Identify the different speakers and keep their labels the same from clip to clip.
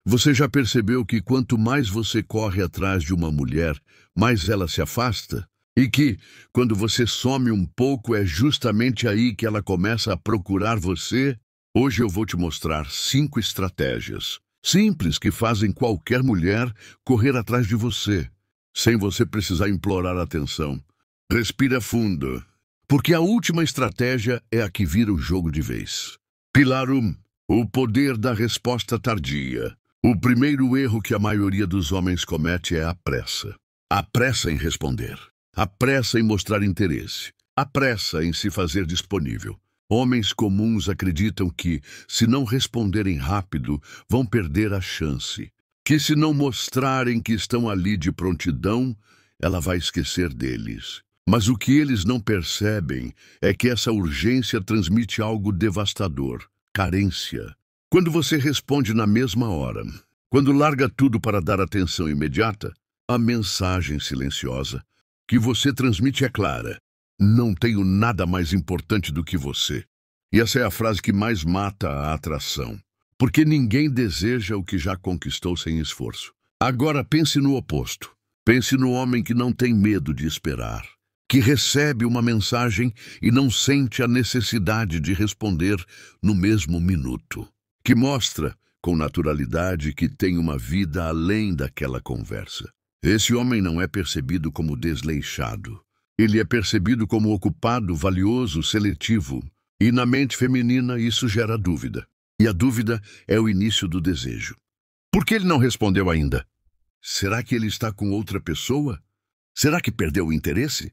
Speaker 1: Você já percebeu que quanto mais você corre atrás de uma mulher, mais ela se afasta? E que, quando você some um pouco, é justamente aí que ela começa a procurar você? Hoje eu vou te mostrar 5 estratégias simples que fazem qualquer mulher correr atrás de você, sem você precisar implorar atenção. Respira fundo, porque a última estratégia é a que vira o jogo de vez. Pilar 1. O poder da resposta tardia. O primeiro erro que a maioria dos homens comete é a pressa. A pressa em responder. A pressa em mostrar interesse. A pressa em se fazer disponível. Homens comuns acreditam que, se não responderem rápido, vão perder a chance. Que se não mostrarem que estão ali de prontidão, ela vai esquecer deles. Mas o que eles não percebem é que essa urgência transmite algo devastador: carência. Quando você responde na mesma hora, quando larga tudo para dar atenção imediata, a mensagem silenciosa que você transmite é clara: não tenho nada mais importante do que você. E essa é a frase que mais mata a atração, porque ninguém deseja o que já conquistou sem esforço. Agora pense no oposto. Pense no homem que não tem medo de esperar, que recebe uma mensagem e não sente a necessidade de responder no mesmo minuto, que mostra com naturalidade que tem uma vida além daquela conversa. Esse homem não é percebido como desleixado. Ele é percebido como ocupado, valioso, seletivo. E na mente feminina isso gera dúvida. E a dúvida é o início do desejo. Por que ele não respondeu ainda? Será que ele está com outra pessoa? Será que perdeu o interesse?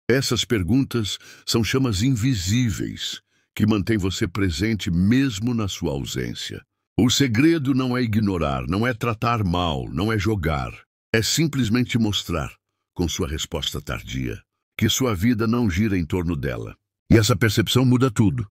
Speaker 1: Essas perguntas são chamas invisíveis que mantêm você presente mesmo na sua ausência. O segredo não é ignorar, não é tratar mal, não é jogar. É simplesmente mostrar, com sua resposta tardia, que sua vida não gira em torno dela. E essa percepção muda tudo.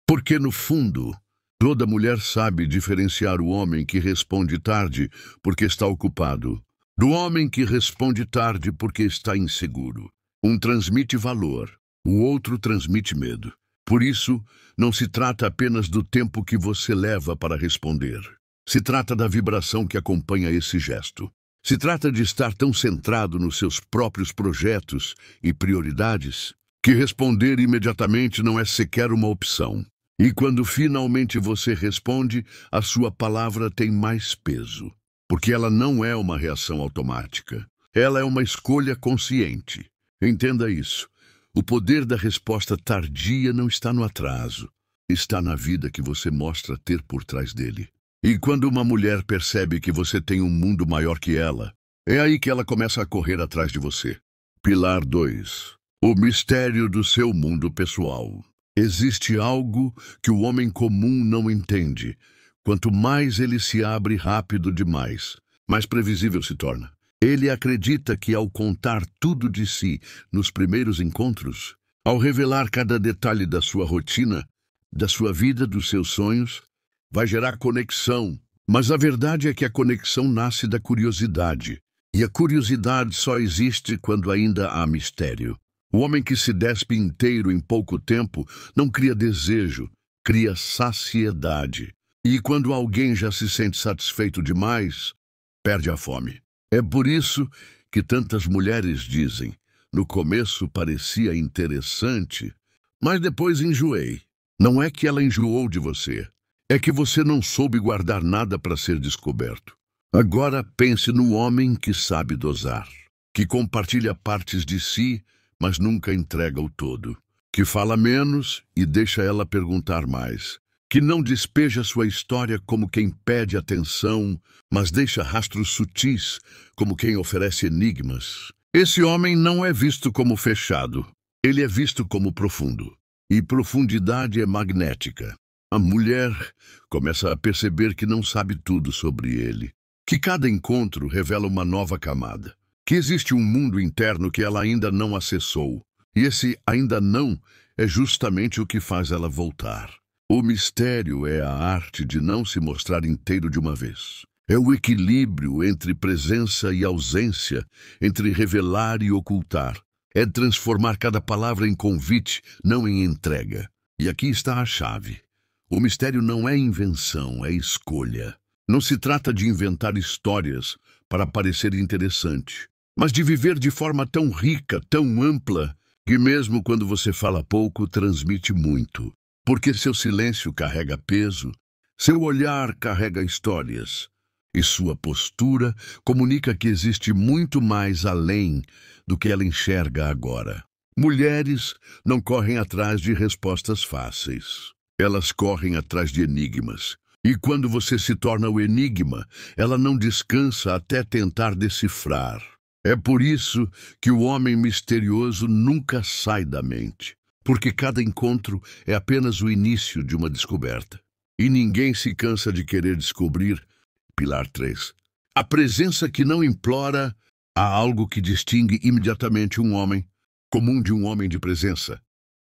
Speaker 1: Porque, no fundo, toda mulher sabe diferenciar o homem que responde tarde porque está ocupado, do homem que responde tarde porque está inseguro. Um transmite valor, o outro transmite medo. Por isso, não se trata apenas do tempo que você leva para responder. Se trata da vibração que acompanha esse gesto. Se trata de estar tão centrado nos seus próprios projetos e prioridades que responder imediatamente não é sequer uma opção. E quando finalmente você responde, a sua palavra tem mais peso, porque ela não é uma reação automática. Ela é uma escolha consciente. Entenda isso. O poder da resposta tardia não está no atraso, está na vida que você mostra ter por trás dele. E quando uma mulher percebe que você tem um mundo maior que ela, é aí que ela começa a correr atrás de você. Pilar 2. O mistério do seu mundo pessoal. Existe algo que o homem comum não entende. Quanto mais ele se abre rápido demais, mais previsível se torna. Ele acredita que ao contar tudo de si nos primeiros encontros, ao revelar cada detalhe da sua rotina, da sua vida, dos seus sonhos, vai gerar conexão. Mas a verdade é que a conexão nasce da curiosidade. E a curiosidade só existe quando ainda há mistério. O homem que se despe inteiro em pouco tempo não cria desejo, cria saciedade. E quando alguém já se sente satisfeito demais, perde a fome. É por isso que tantas mulheres dizem: no começo parecia interessante, mas depois enjoei. Não é que ela enjoou de você. É que você não soube guardar nada para ser descoberto. Agora pense no homem que sabe dosar, que compartilha partes de si, mas nunca entrega o todo, que fala menos e deixa ela perguntar mais, que não despeja sua história como quem pede atenção, mas deixa rastros sutis, como quem oferece enigmas. Esse homem não é visto como fechado, ele é visto como profundo. E profundidade é magnética. A mulher começa a perceber que não sabe tudo sobre ele, que cada encontro revela uma nova camada, que existe um mundo interno que ela ainda não acessou, e esse ainda não é justamente o que faz ela voltar. O mistério é a arte de não se mostrar inteiro de uma vez. É o equilíbrio entre presença e ausência, entre revelar e ocultar. É transformar cada palavra em convite, não em entrega. E aqui está a chave. O mistério não é invenção, é escolha. Não se trata de inventar histórias para parecer interessante, mas de viver de forma tão rica, tão ampla, que mesmo quando você fala pouco, transmite muito. Porque seu silêncio carrega peso, seu olhar carrega histórias, e sua postura comunica que existe muito mais além do que ela enxerga agora. Mulheres não correm atrás de respostas fáceis. Elas correm atrás de enigmas. E quando você se torna o enigma, ela não descansa até tentar decifrar. É por isso que o homem misterioso nunca sai da mente, porque cada encontro é apenas o início de uma descoberta. E ninguém se cansa de querer descobrir. Pilar 3. A presença que não implora. Há algo que distingue imediatamente um homem comum de um homem de presença.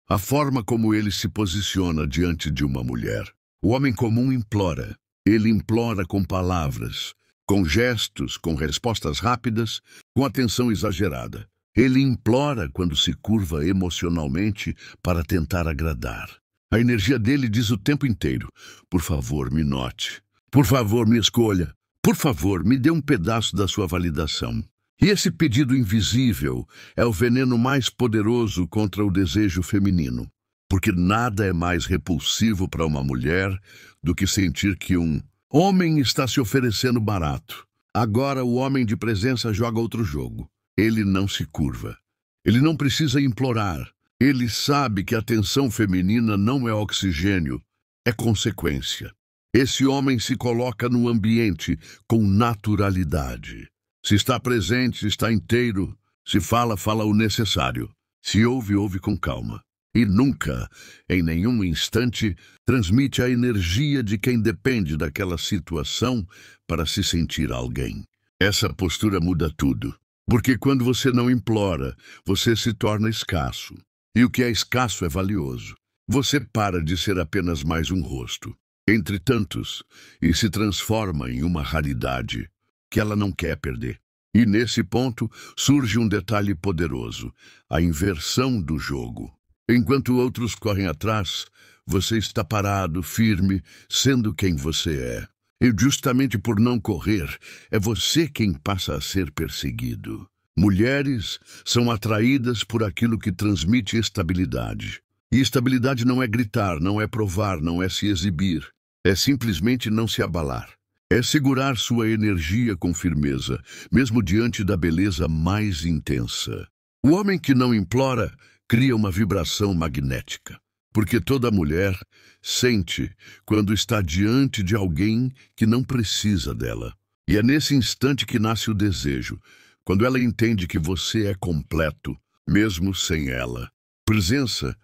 Speaker 1: A forma como ele se posiciona diante de uma mulher. O homem comum implora. Ele implora com palavras, com gestos, com respostas rápidas, com atenção exagerada. Ele implora quando se curva emocionalmente para tentar agradar. A energia dele diz o tempo inteiro: por favor, me note. Por favor, me escolha. Por favor, me dê um pedaço da sua validação. E esse pedido invisível é o veneno mais poderoso contra o desejo feminino. Porque nada é mais repulsivo para uma mulher do que sentir que um homem está se oferecendo barato. Agora o homem de presença joga outro jogo. Ele não se curva. Ele não precisa implorar. Ele sabe que a atenção feminina não é oxigênio, é consequência. Esse homem se coloca no ambiente com naturalidade. Se está presente, está inteiro. Se fala, fala o necessário. Se ouve, ouve com calma. E nunca, em nenhum instante, transmite a energia de quem depende daquela situação para se sentir alguém. Essa postura muda tudo. Porque quando você não implora, você se torna escasso. E o que é escasso é valioso. Você para de ser apenas mais um rosto entre tantos e se transforma em uma raridade que ela não quer perder. E nesse ponto surge um detalhe poderoso: a inversão do jogo. Enquanto outros correm atrás, você está parado, firme, sendo quem você é. E justamente por não correr, é você quem passa a ser perseguido. Mulheres são atraídas por aquilo que transmite estabilidade. E estabilidade não é gritar, não é provar, não é se exibir. É simplesmente não se abalar. É segurar sua energia com firmeza, mesmo diante da beleza mais intensa. O homem que não implora cria uma vibração magnética, porque toda mulher sente quando está diante de alguém que não precisa dela. E é nesse instante que nasce o desejo, quando ela entende que você é completo, mesmo sem ela. Presença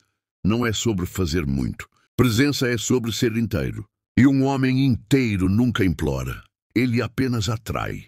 Speaker 1: não é sobre fazer muito. Presença é sobre ser inteiro. E um homem inteiro nunca implora. Ele apenas atrai.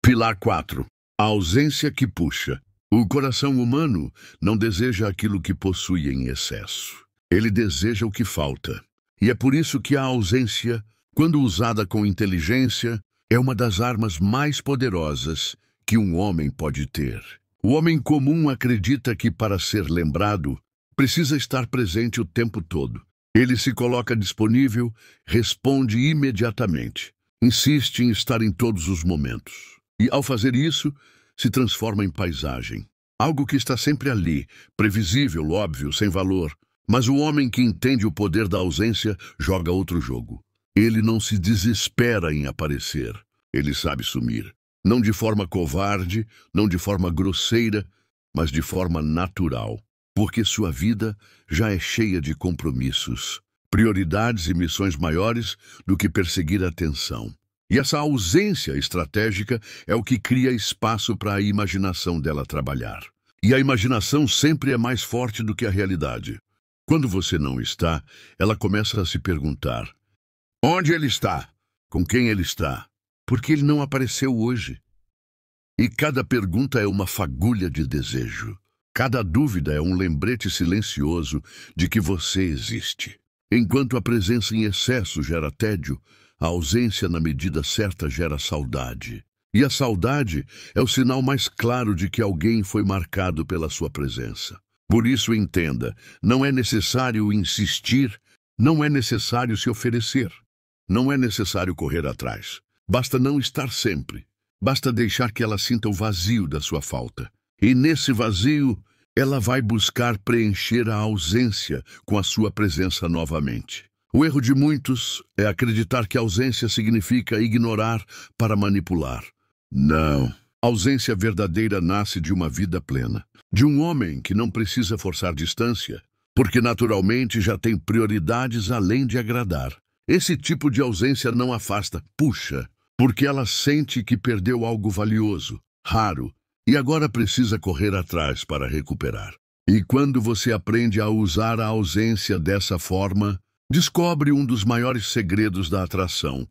Speaker 1: Pilar 4. A ausência que puxa. O coração humano não deseja aquilo que possui em excesso. Ele deseja o que falta. E é por isso que a ausência, quando usada com inteligência, é uma das armas mais poderosas que um homem pode ter. O homem comum acredita que, para ser lembrado, precisa estar presente o tempo todo. Ele se coloca disponível, responde imediatamente, insiste em estar em todos os momentos. E, ao fazer isso, se transforma em paisagem. Algo que está sempre ali, previsível, óbvio, sem valor. Mas o homem que entende o poder da ausência joga outro jogo. Ele não se desespera em aparecer. Ele sabe sumir. Não de forma covarde, não de forma grosseira, mas de forma natural. Porque sua vida já é cheia de compromissos, prioridades e missões maiores do que perseguir a atenção. E essa ausência estratégica é o que cria espaço para a imaginação dela trabalhar. E a imaginação sempre é mais forte do que a realidade. Quando você não está, ela começa a se perguntar: onde ele está? Com quem ele está? Por que ele não apareceu hoje? E cada pergunta é uma fagulha de desejo. Cada dúvida é um lembrete silencioso de que você existe. Enquanto a presença em excesso gera tédio, a ausência na medida certa gera saudade. E a saudade é o sinal mais claro de que alguém foi marcado pela sua presença. Por isso entenda, não é necessário insistir, não é necessário se oferecer, não é necessário correr atrás. Basta não estar sempre. Basta deixar que ela sinta o vazio da sua falta. E nesse vazio, ela vai buscar preencher a ausência com a sua presença novamente. O erro de muitos é acreditar que ausência significa ignorar para manipular. Não. A ausência verdadeira nasce de uma vida plena. De um homem que não precisa forçar distância, porque naturalmente já tem prioridades além de agradar. Esse tipo de ausência não afasta, puxa, porque ela sente que perdeu algo valioso, raro, e agora precisa correr atrás para recuperar. E quando você aprende a usar a ausência dessa forma, descobre um dos maiores segredos da atração.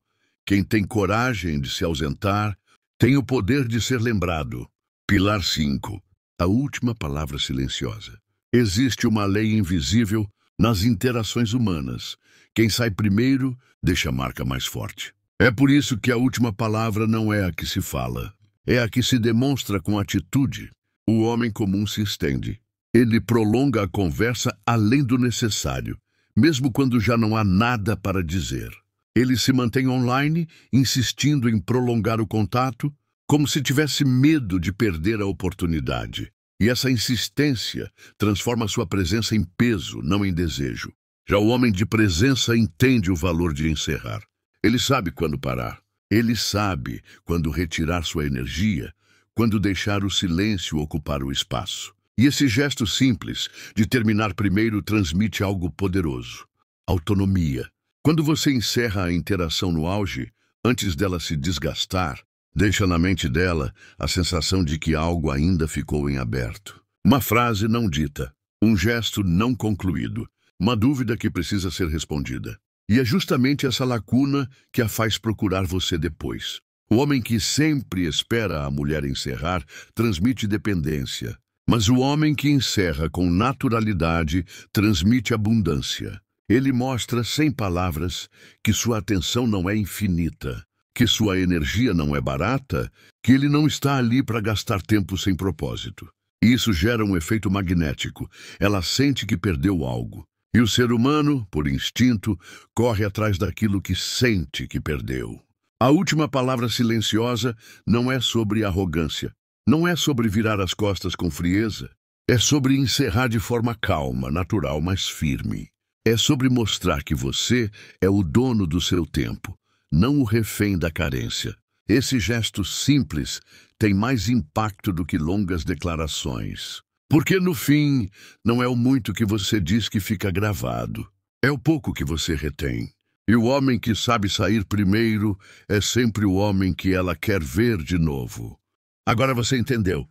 Speaker 1: Quem tem coragem de se ausentar tem o poder de ser lembrado. Pilar 5. A última palavra silenciosa. Existe uma lei invisível nas interações humanas. Quem sai primeiro deixa a marca mais forte. É por isso que a última palavra não é a que se fala. É a que se demonstra com atitude. O homem comum se estende. Ele prolonga a conversa além do necessário, mesmo quando já não há nada para dizer. Ele se mantém online, insistindo em prolongar o contato, como se tivesse medo de perder a oportunidade. E essa insistência transforma sua presença em peso, não em desejo. Já o homem de presença entende o valor de encerrar. Ele sabe quando parar. Ele sabe quando retirar sua energia, quando deixar o silêncio ocupar o espaço. E esse gesto simples de terminar primeiro transmite algo poderoso. Autonomia. Quando você encerra a interação no auge, antes dela se desgastar, deixa na mente dela a sensação de que algo ainda ficou em aberto. Uma frase não dita, um gesto não concluído, uma dúvida que precisa ser respondida. E é justamente essa lacuna que a faz procurar você depois. O homem que sempre espera a mulher encerrar transmite dependência. Mas o homem que encerra com naturalidade transmite abundância. Ele mostra, sem palavras, que sua atenção não é infinita, que sua energia não é barata, que ele não está ali para gastar tempo sem propósito. Isso gera um efeito magnético. Ela sente que perdeu algo. E o ser humano, por instinto, corre atrás daquilo que sente que perdeu. A última palavra silenciosa não é sobre arrogância. Não é sobre virar as costas com frieza. É sobre encerrar de forma calma, natural, mas firme. É sobre mostrar que você é o dono do seu tempo, não o refém da carência. Esse gesto simples tem mais impacto do que longas declarações. Porque, no fim, não é o muito que você diz que fica gravado. É o pouco que você retém. E o homem que sabe sair primeiro é sempre o homem que ela quer ver de novo. Agora você entendeu.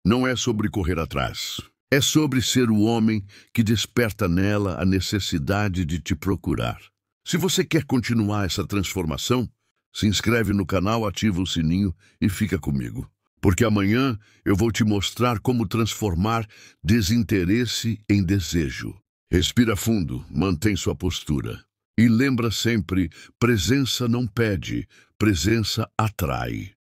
Speaker 1: Não é sobre correr atrás. É sobre ser o homem que desperta nela a necessidade de te procurar. Se você quer continuar essa transformação, se inscreve no canal, ativa o sininho e fica comigo. Porque amanhã eu vou te mostrar como transformar desinteresse em desejo. Respira fundo, mantém sua postura. E lembra sempre, presença não pede, presença atrai.